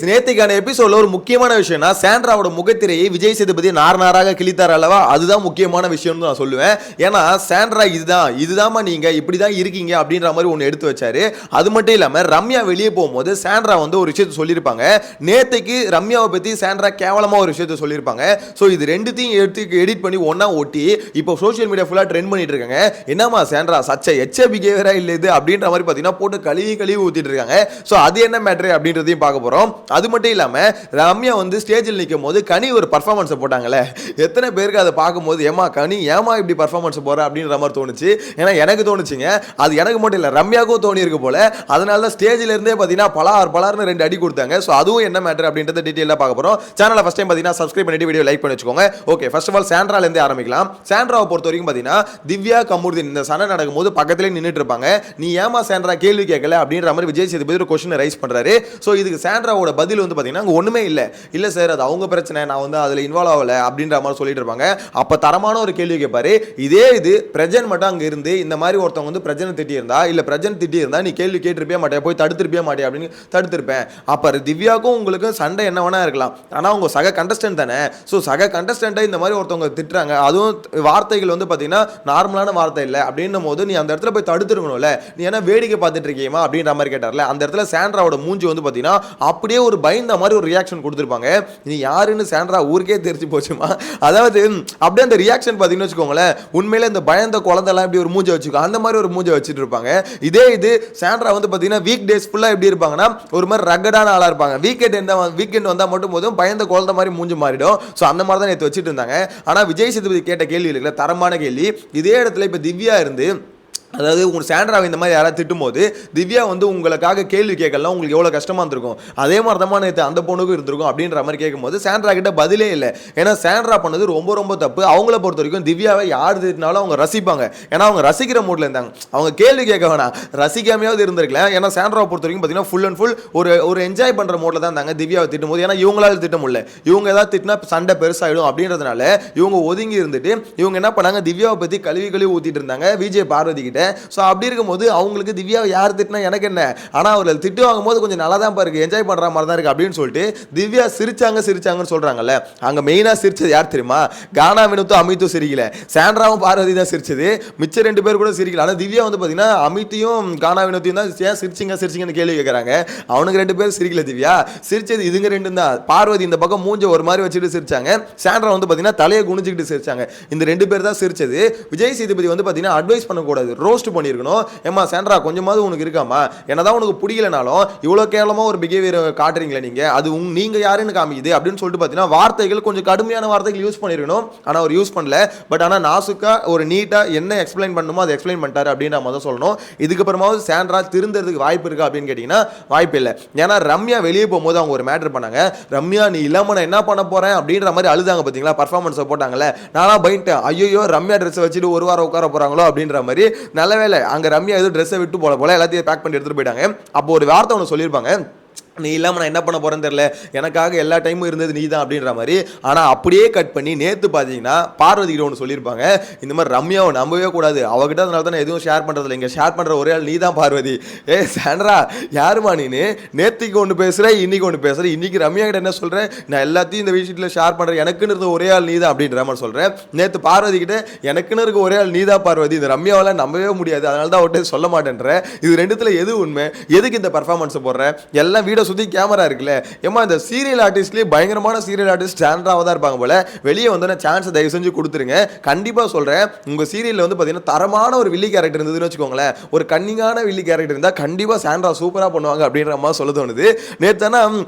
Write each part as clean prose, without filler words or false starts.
நேத்திக்கான எபிசோட்ல ஒரு முக்கியமான விஷயம்னா சாண்ட்ராவோட முகத்திரையை விஜய் சேதுபதி நாராக கிழித்தார் அல்லவா, அதுதான் முக்கியமான விஷயம்னு நான் சொல்லுவேன். ஏன்னா சாண்ட்ரா இதுதாம்மா நீங்க இப்படிதான் இருக்கீங்க அப்படின்ற மாதிரி ஒன்று எடுத்து வச்சாரு. அது மட்டும் இல்லாம ரம்யா வெளியே போகும்போது சாண்ட்ரா வந்து ஒரு விஷயத்த சொல்லியிருப்பாங்க. நேத்தைக்கு ரம்யாவை பத்தி சாண்ட்ரா கேவலமா ஒரு விஷயத்த சொல்லியிருப்பாங்க. ஸோ இது ரெண்டுத்தையும் எடுத்து எடிட் பண்ணி ஒன்னா ஓட்டி இப்போ சோஷியல் மீடியா ஃபுல்லா ட்ரெண்ட் பண்ணிட்டு இருக்காங்க. என்னமா சாண்ட்ரா சச்ச எச்ச பிஹேவியரா இல்ல இது அப்படின்ற மாதிரி பார்த்தீங்கன்னா போட்டு கழுவி ஊத்திட்டு இருக்காங்க. ஸோ அது என்ன மேட்ரு அப்படின்றதையும் பார்க்க போறோம். அது மட்டும் இல்லாம ரம்யா வந்து ஸ்டேஜில் நிற்கும் போது கனி ஒரு பர்ஃபார்மன்ஸ் போட்டாங்களே, எத்தனை பேருக்கு அதை பார்க்கும்போது ஏமா கனி ஏமா இப்படி பர்ஃபார்மன்ஸ் போற அப்படின்ற மாதிரி தோணுச்சு. ஏன்னா எனக்கு தோணுச்சுங்க. அது எனக்கு மட்டும் இல்லை, ரம்யாவுக்கும் தோணி இருக்கு போல. அதனால தான் ஸ்டேஜில் இருந்தே பார்த்தீங்கன்னா பலார்னு 2 அடி கொடுத்தாங்க. ஸோ அதுவும் என்ன மேட்டர் அப்படின்றத டீட்டெயிலாக பார்க்க போறோம். சேனலை ஃபர்ஸ்ட் டைம் பார்த்தீங்கன்னா சப்ஸ்கிரைப் பண்ணிட்டு வீடியோ லைக் பண்ணி வச்சுக்கோங்க. ஓகே, ஃபர்ஸ்ட் ஆஃப் ஆல் சாண்ட்ராலேருந்தே ஆரம்பிக்கலாம். சாண்ட்ராவை பொறுத்த வரைக்கும் பார்த்தீங்கன்னா திவ்யா கமுருதீன் இந்த சண்டை நடக்கும்போது பக்கத்திலே நின்றுட்டு இருப்பாங்க. நீ ஏமா சாண்ட்ரா கேள்வி கேட்கல அப்படின்ற மாதிரி விஜய் சேதுபதி ஒரு கொஸ்டின் ரைஸ் பண்றாரு. ஸோ இதுக்கு சாண்ட்ராவோட பதில் வந்து பார்த்தீங்கன்னா அங்கே ஒன்றுமே இல்லை சார், அது அவங்க பிரச்சனை, நான் வந்து அதில் இன்வால்வ் ஆகலை அப்படின்ற மாதிரி சொல்லிட்டு இருப்பாங்க. அப்போ தரமான ஒரு கேள்வி கேட்பாரு. இது பிரஜன் மட்டும் அங்கே இருந்து இந்த மாதிரி ஒருத்தவங்க வந்து பிரஜனை திட்டியிருந்தா இல்லை பிரஜன் திட்டியிருந்தா நீ கேள்வி கேட்டிருப்பே மாட்டேன், போய் தடுத்திருப்பே மாட்டேன் அப்படின்னு தடுத்திருப்பேன். அப்போ திவ்யாவுக்கும் உங்களுக்கும் சண்டை என்ன வேணா இருக்கலாம், ஆனால் அவங்க சக கண்டஸ்டன்ட் தானே. ஸோ சக கண்டஸ்டன்ட்டை இந்த மாதிரி ஒருத்தவங்க திட்டுறாங்க, அதுவும் வார்த்தைகள் வந்து பார்த்தீங்கன்னா நார்மலான வார்த்தை இல்லை அப்படின்னும் போது நீ அந்த இடத்துல போய் தடுத்துருக்கணும்ல, நீ என்ன வேடிக்கை பார்த்துட்டு இருக்கீமா அப்படின்ற மாதிரி கேட்டார்ல. அந்த இடத்துல சாண்ட்ராவோட மூஞ்சி வந்து பார்த்தீங்கன்னா அப்படியே ஒரு பயந்த மாதிரி ஒரு ரியாக்ஷன் கொடுத்துருப்பாங்க. நீ யாருன்னு சாண்ட்ரா ஊருக்கே தெரிஞ்சு போச்சுமா. அதாவது அப்படியே அந்த ரியாக்ஷன் பார்த்தீங்கன்னு வச்சுக்கோங்களேன், உண்மையில இந்த பயந்த குழந்தைலாம் இப்படி ஒரு மூஞ்சை வச்சுக்கோ, அந்த மாதிரி ஒரு மூஞ்சை வச்சுட்டு இருப்பாங்க. இது சாண்ட்ரா வந்து பார்த்தீங்கன்னா வீக் டேஸ் ஃபுல்லாக எப்படி இருப்பாங்கன்னா ஒரு மாதிரி ரகடான ஆளாக இருப்பாங்க. வீக்கெண்ட் வந்தால் மட்டும் போதும் பயந்த குழந்தை மாதிரி மூஞ்சி மாறிடும். ஸோ அந்த மாதிரி தான் நேற்று வச்சுட்டு இருந்தாங்க. ஆனால் விஜய் சேதுபதி கேட்ட கேள்வி இருக்குல்ல, தரமான கேள்வி. இதே இடத்துல இப்போ திவ்யா இருந்து, அதாவது உங்கள் சாண்ட்ராவை இந்த மாதிரி யாராவது திட்டும்போது திவ்யா வந்து உங்களுக்காக கேள்வி கேட்கலாம், உங்களுக்கு எவ்வளோ கஷ்டமாக இருந்திருக்கும், அதே மாதிரி தான் நேற்று அந்த பொண்ணுக்கும் இருந்திருக்கும் அப்படின்ற மாதிரி கேட்கும்போது சாண்ட்ரா கிட்ட பதிலே இல்லை. ஏன்னா சாண்ட்ரா பண்ணது ரொம்ப தப்பு. அவங்கள பொறுத்த வரைக்கும் திவ்யாவை யார் திட்டினாலும் அவங்க ரசிப்பாங்க. ஏன்னா அவங்க ரசிக்கிற மூடில் இருந்தாங்க, அவங்க கேள்வி கேட்க வேணாம், ரசிக்காமையாவது இருந்திருக்கலாம். ஏன்னா சாண்ட்ராவை பொறுத்த வரைக்கும் பார்த்தீங்கன்னா ஃபுல் அண்ட் ஃபுல் ஒரு என்ஜாய் பண்ணுற மூடில் தான் இருந்தாங்க திவ்யாவை திட்டும் போது. ஏன்னா இவங்களால திட்ட முடியல, இவங்க ஏதாவது திட்டினா சண்டை பெருசாகிடும் அப்படின்றதுனால இவங்க ஒதுங்கி இருந்துட்டு இவங்க என்ன பண்ணாங்க, திவ்யாவை பற்றி கழுவி ஊற்றிட்டு இருந்தாங்க விஜய் பார்வதி கிட்ட. ஸோ அப்படி இருக்கும்போது அவங்களுக்கு திவ்யாவை யார் திட்டினா எனக்கு என்ன, ஆனால் அவர்கள் திட்டு வாங்கும்போது கொஞ்சம் நல்லா தான் இருக்கு, என்ஜாய் பண்ணுற மாதிரி தான் இருக்கு அப்படின்னு சொல்லிட்டு திவ்யா சிரிச்சாங்கன்னு சொல்றாங்கல்ல. அங்கே மெயினாக சிரிச்சது யார் தெரியுமா, கானா வினோத்தும் அமித்தும் சிரிக்கல, சாண்ட்ராவும் பார்வதி தான் சிரிச்சது. மிச்ச 2 பேர் கூட சிரிக்கல. ஆனால் திவ்யா வந்து பார்த்தீங்கன்னா அமித்தையும் கானா வினோத்தையும் தான் ஏன் சிரிச்சிங்கன்னு கேள்வி கேட்குறாங்க. அவனுக்கு 2 பேர் சிரிக்கல, திவ்யா சிரிச்சது இதுங்க 2 தான். பார்வதி இந்த பக்கம் மூஞ்ச ஒரு மாதிரி வச்சுட்டு சிரிச்சாங்க, சாண்ட்ரா வந்து பார்த்தீங்கன்னா தலையை குனிஞ்சிக்கிட்டு சிரிச்சாங்க. இந்த 2 பேர் தான் சிரிச்சது. விஜய் சேதுபதி வந்து பார்த்தீங்கன்னா அட்வைஸ் பண்ணக்கூடாது, ரோஸ்ட் பண்ணியிருக்கணும். ஏமா சாண்ட்ரா கொஞ்சமாவது உனக்கு இருக்காமா, என்னதான் உனக்கு பிடிக்கலனாலும் இவ்வளோ கேவலமா ஒரு பிஹேவியர் காட்டுறீங்களா நீங்க, அது நீங்க யாருன்னு காமிக்குது அப்படின்னு சொல்லிட்டு பார்த்தீங்கன்னா வார்த்தைகள் கொஞ்சம் கடுமையான வார்த்தைகள் யூஸ் பண்ணிருக்கணும். ஆனால் அவர் யூஸ் பண்ணல. பட் ஆனால் நாசுக்கா ஒரு நீட்டா என்ன எக்ஸ்பிளைன் பண்ணணுமோ அதை எக்ஸ்பிளைன் பண்ணிட்டாரு அப்படின்னு நம்ம தான் சொல்லணும். இதுக்கப்புறமாவது சாண்ட்ரா திருந்தறதுக்கு வாய்ப்பு இருக்கா அப்படின்னு கேட்டீங்கன்னா வாய்ப்பு இல்லை. ஏன்னா ரம்யா வெளியே போகும்போது அவங்க ஒரு மேட்டர் பண்ணாங்க, ரம்யா நீ இல்லாம நான் என்ன பண்ண போறேன் அப்படின்ற மாதிரி அழுதாங்க பார்த்தீங்களா, பர்ஃபார்மன்ஸ் போட்டாங்கல்ல. நானா பயந்துட்டேன், ஐயோ ரம்யா ட்ரெஸ் வச்சுட்டு ஒரு வாரம் உட்கார போறாங்களோ அப்படின்ற மாதிரி. நல்ல வேலை அங்க ரம்யா ஏதோ ட்ரெஸ்ஸை விட்டு போல எல்லாத்தையும் பேக் பண்ணி எடுத்துட்டு போயிட்டாங்க. அப்போ ஒரு வார்த்தை ஒன்று சொல்லியிருப்பாங்க, நீ இல்லாமல் நான் என்ன பண்ண போறேன்னு தெரியல, எனக்காக எல்லா டைமும் இருந்தது நீ தான் அப்படின்ற மாதிரி. ஆனால் அப்படியே கட் பண்ணி நேற்று பார்த்தீங்கன்னா பார்வதி கிட்ட ஒன்று சொல்லியிருப்பாங்க, இந்த மாதிரி ரம்யாவை நம்பவே கூடாது, அவகிட்ட அதனால தான் எதுவும் ஷேர் பண்ணுறதில்ல, இங்கே ஷேர் பண்ணுற ஒரே ஆள் நீ தான் பார்வதி. சாண்ட்ரா யாருமா நீனு, நேற்றுக்கு ஒன்று பேசுகிற இன்னைக்கு ஒன்று பேசுகிற, இன்னைக்கு ரம்யா கிட்ட என்ன சொல்கிறேன், நான் எல்லாத்தையும் இந்த விஷயத்தில் ஷேர் பண்ணுறேன், எனக்குன்னு இருந்த ஒரே ஆள் நீ தான் அப்படின்ற மாதிரி சொல்கிறேன். நேற்று பார்வதி கிட்ட எனக்குன்னு இருக்க ஒரே ஆள் நீ தான் பார்வதி, இந்த ரம்யாவெல்லாம் நம்பவே முடியாது, அதனால தான் அவட்டே சொல்ல மாட்டேன்ற. இது 2த்துல எது உண்மை, எதுக்கு இந்த பர்ஃபார்மன்ஸை போடுற, எல்லாம் வீடியோ சுற்றி கேமரா இருக்குல்ல. ஏமா இந்த சீரியல் ஆர்டிஸ்ட்லேயே பயங்கரமான சீரியல் ஆர்டிஸ்ட் சாண்ட்ராவாக தான் இருப்பாங்க போல. வெளியே வந்து சான்ஸ் தயவு செஞ்சு கொடுத்துருங்க. கண்டிப்பாக சொல்கிறேன், உங்கள் சீரியலில் வந்து பார்த்தீங்கன்னா தரமான ஒரு வில்லி கேரக்டர் இருந்ததுன்னு வச்சுக்கோங்களேன், ஒரு கன்னிங்கான வில்லி கேரக்டர் இருந்தால் கண்டிப்பாக சாண்ட்ரா சூப்பராக பண்ணுவாங்க அப்படின்ற மாதிரி சொல்ல தோணுது. நேற்றுனா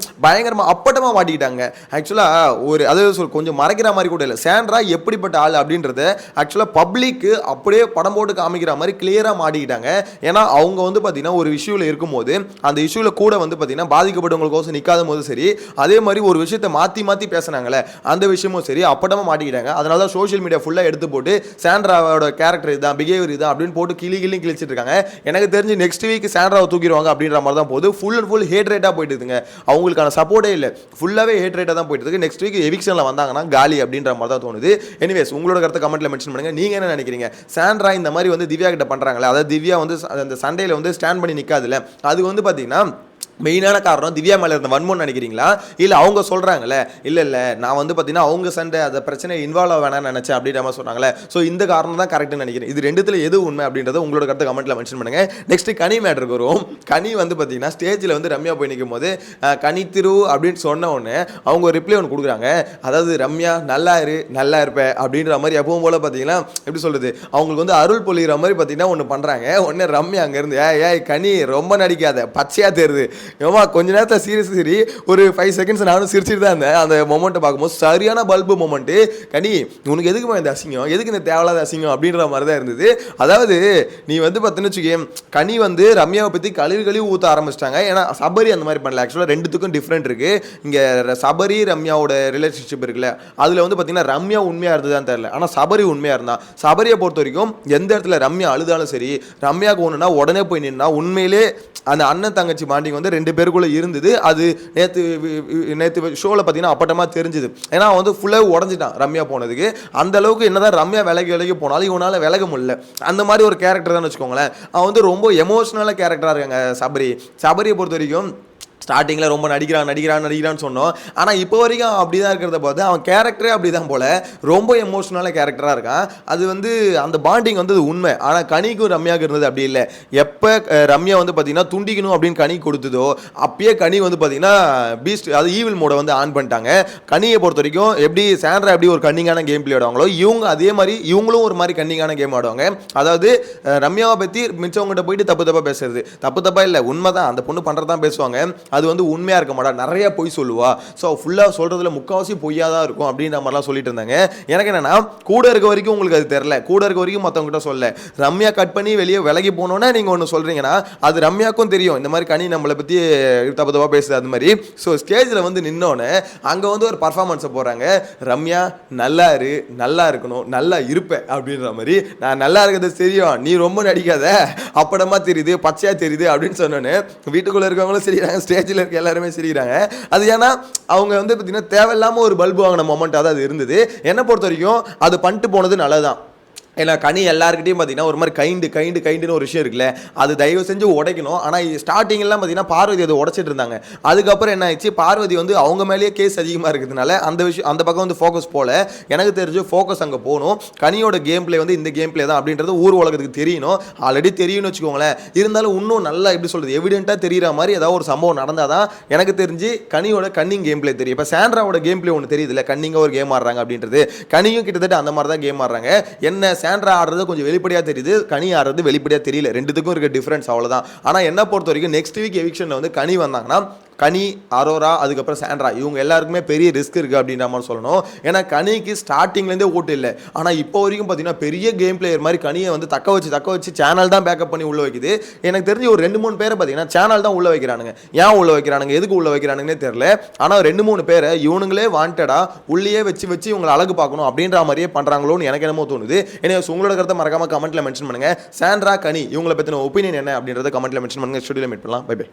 பயங்கரமாக அப்பட்டமாக மாட்டிக்கிட்டாங்க. ஆக்சுவலாக அதாவது கொஞ்சம் மறைக்கிற மாதிரி கூட இல்லை, சாண்ட்ரா எப்படிப்பட்ட ஆள் அப்படின்றத ஆக்சுவலாக பப்ளிக்கு அப்படியே படம் போட்டு காமிக்கிற மாதிரி கிளியராக மாட்டிக்கிட்டாங்க. ஏன்னா அவங்க வந்து பார்த்தீங்கன்னா ஒரு இஷ்யூவில் இருக்கும்போது அந்த இஷ்யூவில் கூட வந்து பார்த்தீங்கன்னா பாதிக்கப்பட்டவங்களுக்கு நிக்காத போது சரி, அதே மாதிரி ஒரு விஷயத்தை மாத்தி பேசினாங்களே அந்த விஷயமும் சரி அப்பட்டமா மாட்டிக்கிட்டாங்க. அதனால தான் சோஷியல் மீடியா ஃபுல்லா எடுத்து போட்டு சாண்ட்ராவோட கேரக்டர் இதுதான், பிஹேவியர் இதுதான் அப்படின்னு போட்டு கிழிச்சிட்டு இருக்காங்க. எனக்கு தெரிஞ்சு நெக்ஸ்ட் வீக் சாண்ட்ராவை தூக்கிடுவாங்க அப்படின்ற மாதிரி தான் போகுது. ஃபுல் அண்ட் ஃபுல் ஹேட் ரேட்டா போயிட்டு இருக்குங்க, அவங்களுக்கான சப்போர்ட்டே இல்லை, ஃபுல்லாவே ஹேட் ரேட்டா தான் போயிட்டு இருக்கு. நெக்ஸ்ட் வீக் எவிக்ஷன்ல வந்தாங்கன்னா காலி அப்படின்ற மாதிரி தான் தோணுது. எனிவேஸ் உங்களோட கருத்தை கமெண்ட்ல மென்ஷன் பண்ணுங்க. நீங்க என்ன நினைக்கிறீங்க, சாண்ட்ரா இந்த மாதிரி வந்து திவ்யா கிட்ட பண்றாங்களே, அதாவது திவ்யா வந்து அந்த சண்டையில வந்து ஸ்டாண்ட் பண்ணி நிக்காதுல, அது வந்து பாத்தீங்கன்னா மெயினான காரணம் திவ்யா மேலே இருந்த வன்மம்னு நினைக்கிறீங்களா, இல்லை அவங்க சொல்கிறாங்களே இல்லை நான் வந்து பார்த்தீங்கன்னா அவங்க சண்டை அந்த பிரச்சனை இன்வால்வ் ஆக வேணாம்னு நினச்சேன் அப்படின்ற மாதிரி சொன்னாங்களே, ஸோ இந்த காரணம் தான் கரெக்ட்னு நினைக்கிறேன். இது ரெண்டுத்தில் எது உண்மை அப்படின்றத உங்களோட கருத்தை கமெண்ட்டில் மென்ஷன் பண்ணுங்கள். நெக்ஸ்ட் கனி மேட்டருக்கு வருவோம். கனி வந்து பார்த்தீங்கன்னா ஸ்டேஜில் வந்து ரம்யா போய் நிற்கும் போது கனி திரு அப்படின்னு சொன்ன உடனே அவங்க ஒரு ரிப்ளை ஒன்று கொடுக்குறாங்க. அதாவது ரம்யா நல்லா இருப்பேன் அப்படின்ற மாதிரி எப்பவும் போல் பார்த்தீங்கன்னா எப்படி சொல்கிறது, அவங்களுக்கு வந்து அருள் பொழிகிற மாதிரி பார்த்தீங்கன்னா ஒன்று பண்ணுறாங்க. உடனே ரம்யா அங்கேருந்து ஏய் கனி ரொம்ப நடிக்காத பச்சையாக தெரியுது ஏமா கொஞ்ச நேரத்தில் சரி ஒரு 5 செகண்ட்ஸ் நானும் சிரிச்சிட்டு தான் இருந்தேன். அந்த மொமெண்ட்டை பார்க்கும்போது சரியான பல்பு மொமெண்ட்டு. கனி உனக்கு எதுக்குமா இந்த அசிங்கம், எதுக்கு இந்த தேவையில்லாத அசிங்கம் அப்படின்ற மாதிரி தான் இருந்தது. அதாவது நீ வந்து பார்த்தீங்கன்னு வச்சுக்கேன், கனி வந்து ரம்யாவை பற்றி கழுவி ஊற்ற ஆரம்பிச்சிட்டாங்க. ஏன்னா சபரி அந்த மாதிரி பண்ணல. ஆக்சுவலாக ரெண்டுத்துக்கும் டிஃப்ரெண்ட் இருக்குது. இங்கே சபரி ரம்யாவோட ரிலேஷன்ஷிப் இருக்குல்ல, அதில் வந்து பார்த்தீங்கன்னா ரம்யா உண்மையாக இருந்ததுதான் தெரியல, ஆனால் சபரி உண்மையாக இருந்தான். சபரியை பொறுத்த வரைக்கும் எந்த இடத்துல ரம்யா அழுதாலும் சரி, ரம்யாவுக்கு ஒன்றுனா உடனே போய் நின்னா உண்மையிலே அந்த அண்ணன் தங்கச்சி பாண்டிங் வந்து 2 பேருக்குள்ளே இருந்தது. அது நேற்று ஷோவில் பார்த்தீங்கன்னா அப்பட்டமாக தெரிஞ்சுது. ஏன்னா வந்து ஃபுல்லாக உடஞ்சிட்டான் ரம்யா போனதுக்கு. அந்த அளவுக்கு என்னதான் ரம்யா விலகி போனாலும் இவனால் விலக முடியல. அந்த மாதிரி ஒரு கேரக்டர் தான் வச்சுக்கோங்களேன். அவன் வந்து ரொம்ப எமோஷனலாக கேரக்டராக இருக்காங்க சபரியை பொறுத்த வரைக்கும். ஸ்டார்டிங்கில் ரொம்ப நடிக்கிறான்னு சொன்னோம். ஆனால் இப்போ வரைக்கும் அப்படி தான் இருக்கிறத பார்த்து அவன் கேரக்டரே அப்படி தான் போல் ரொம்ப எமோஷனலான கேரக்டராக இருக்கான். அது வந்து அந்த பாண்டிங் வந்து உண்மை. ஆனால் கனிக்கும் ரம்யாவுக்கு இருந்தது அப்படி இல்லை. எப்போ ரம்யா வந்து பார்த்தீங்கன்னா துண்டிக்கணும் அப்படின்னு கனி கொடுத்ததோ அப்பயே கனி வந்து பார்த்தீங்கன்னா பீஸ்ட் அது ஈவில் மோடை வந்து ஆன் பண்ணிட்டாங்க. கனியை பொறுத்த வரைக்கும் எப்படி சாண்ட்ரா எப்படி ஒரு கன்னிங்கான கேம் பிளே ஆடுவாங்களோ இவங்க அதே மாதிரி இவங்களும் ஒரு மாதிரி கன்னிங்கான கேம் ஆடுவாங்க. அதாவது ரம்யாவை பற்றி மிச்சவங்ககிட்ட போயிட்டு தப்பாக பேசுறது தப்பாக இல்லை, உண்மை தான். அந்த பொண்ணு பண்ணுறது தான் பேசுவாங்க. அது வந்து உண்மையாக இருக்க மாட்டா, நிறைய பொய் சொல்லுவா. ஸோ ஃபுல்லாக சொல்கிறதுல முக்கால்வாசி பொய்யாக தான் இருக்கும் அப்படின்ற மாதிரிலாம் சொல்லிட்டு இருந்தாங்க. எனக்கு என்னென்னா கூட இருக்க வரைக்கும் உங்களுக்கு அது தெரில, கூட இருக்க வரைக்கும் மற்றவங்ககிட்ட சொல்ல, ரம்யா கட் பண்ணி வெளியே விலகி போனோன்னே நீங்கள் ஒன்று சொல்கிறீங்கன்னா அது ரம்யாவுக்கும் தெரியும் இந்த மாதிரி கனி நம்மளை பற்றி தப்பாக பேசுது அது மாதிரி. ஸோ ஸ்டேஜில் வந்து நின்னோன்னே அங்கே வந்து ஒரு பர்ஃபார்மன்ஸை போடுறாங்க. ரம்யா நல்லா இருக்கணும், நல்லா இருப்பேன் அப்படின்ற மாதிரி. நான் நல்லா இருக்கிறது தெரியும், நீ ரொம்ப நடிக்காத, அப்படமா தெரியுது, பச்சையாக தெரியுது அப்படின்னு சொன்னோன்னே வீட்டுக்குள்ளே இருக்கவங்களும் சரிறாங்க, ஸ்டேஜில் இருக்க எல்லாருமே சிரிக்கிறாங்க. அது ஏன்னா அவங்க வந்து பார்த்தீங்கன்னா தேவையில்லாமல் ஒரு பல்பு வாங்கின மொமெண்ட்டாக தான் அது இருந்தது. என்னை பொறுத்த வரைக்கும் அது பண்ணிட்டு போனது நல்லதுதான். ஏன்னா கனி எல்லாருக்கிட்டையும் பார்த்தீங்கன்னா ஒரு மாதிரி கைண்டுன்னு ஒரு விஷயம் இருக்குல்ல, அது தயவு செஞ்சு உடைக்கணும். ஆனால் ஸ்டார்டிங்கெல்லாம் பார்த்தீங்கன்னா பார்வதி அதை உடைச்சிட்டு இருந்தாங்க. அதுக்கப்புறம் என்ன ஆயிடுச்சு, பார்வதி வந்து அவங்க மேலேயே கேஸ் அதிகமாக இருக்கிறதுனால அந்த பக்கம் வந்து ஃபோக்கஸ் போல. எனக்கு தெரிஞ்சு ஃபோக்கஸ் அங்கே போகணும். கனியோட கேம் பிளே வந்து இந்த கேம் பிளே தான் அப்படின்றது ஊர் உலகத்துக்கு தெரியணும். ஆல்ரெடி தெரியும்னு வச்சுக்கோங்களேன். இருந்தாலும் இன்னும் நல்லா எப்படி சொல்கிறது எவிடென்ட்டாக தெரிகிற மாதிரி ஏதாவது ஒரு சம்பவம் நடந்தால் தான் எனக்கு தெரிஞ்சு கனியோட கன்னிங் கேம் பிளே தெரியும். இப்போ சாண்ட்ராவோட கேம் பிளே ஒன்று தெரியுதுல்ல, கன்னிங்காக ஒரு கேம் ஆடுறாங்க அப்படின்றது. கனியும் கிட்டத்தட்ட அந்த மாதிரி தான் கேம் ஆடுறாங்க. என்ன சாண்ட்ரா ஆடுறது கொஞ்சம் வெளிப்படையாக தெரியுது, கனி ஆடுறது வெளிப்படையாக தெரியல. ரெண்டுத்துக்கும் இருக்க டிஃபரன்ஸ் அவ்வளோதான். ஆனால் என்ன பொறுத்த வரைக்கும் நெக்ஸ்ட் வீக் எவிக்ஷனில் வந்து கனி வந்தாங்கன்னா கனி, அரோரா, அதுக்கப்புறம் சாண்ட்ரா இவங்க எல்லாருக்குமே பெரிய ரிஸ்க் இருக்குது அப்படின்ற மாதிரி சொல்லணும். ஏன்னா கனிக்கு ஸ்டார்டிங்லேருந்தே ஓட்டு இல்லை. ஆனால் இப்போ வரைக்கும் பார்த்தீங்கன்னா பெரிய கேம் பிளேயர் மாதிரி கனியை வந்து தக்க வச்சு சேனல் தான் பேக்கப் பண்ணி உள்ள வைக்குது. எனக்கு தெரிஞ்சு ஒரு 2-3 பேரை பார்த்தீங்கன்னா சேனல் தான் உள்ள வைக்கிறானுங்க. ஏன் உள்ள வைக்கிறானுங்க, எதுக்கு உள்ள வைக்கிறானுங்கன்னே தெரியல. ஆனால் 2-3 பேரை இவனுங்களே வாண்டடா உள்ளே வச்சு இவங்களை அழகு பார்க்கணும் அப்படின்ற மாதிரியே பண்ணுறாங்களோன்னு எனக்கு என்னமோ தோணுது. எனவே உங்களோட கருத்தை மறக்காம கமெண்ட்டில் மென்ஷன் பண்ணுங்கள். சாண்ட்ரா, கனி இவங்களை பற்றின ஒப்பீனியன் என்ன அப்படின்றத கமெண்ட்டில் மென்ஷன் பண்ணுங்கள். ஸ்டுடியோவில் மீட் பண்ணலாம். Bye by.